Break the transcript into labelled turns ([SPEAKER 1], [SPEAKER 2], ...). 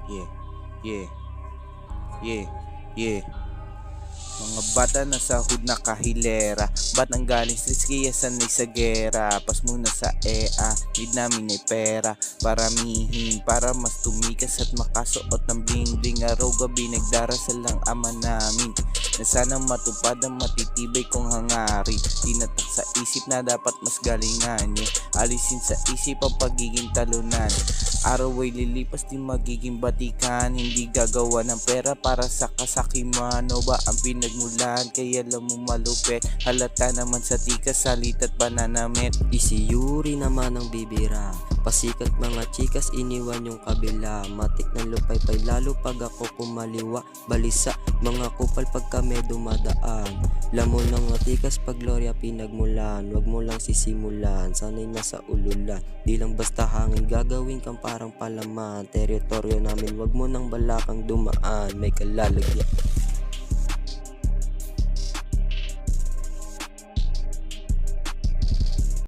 [SPEAKER 1] Yeah, yeah, yeah, yeah. Mga bata na sahod na kahilera, ba't ang galing stress kaya sanay sa gera? Pas muna sa EA, need namin ay pera paramihin para mas tumikas at makasuot ng bling bling. Araw gabi nagdarasal ang ama namin na sana matupad ang matitibay kong hangarin. Tinatak sa isip na dapat mas galingan niya, alisin sa isip ang pagiging talunan. Araw ay lilipas di magiging batikan, hindi gagawa ng pera para sa kasakiman. O ba ang pinagmulan kaya alam mo malupit, halata naman sa tikas, salit at pananamit.
[SPEAKER 2] Isiyuri naman ang bibira, pasikat mga chikas iniwan yung kabila. Matik ng lupay-pay lalo pag ako kumaliwa, balisa mga kupal pag kami dumadaan. Lamon ng tikas pag Gloria pinagmulan, wag mo lang sisimulan, sanay na sa ululan. Di lang basta hangin gagawin kang parang palaman, teritoryo namin wag mo nang balakang dumaan, may kalalagyan.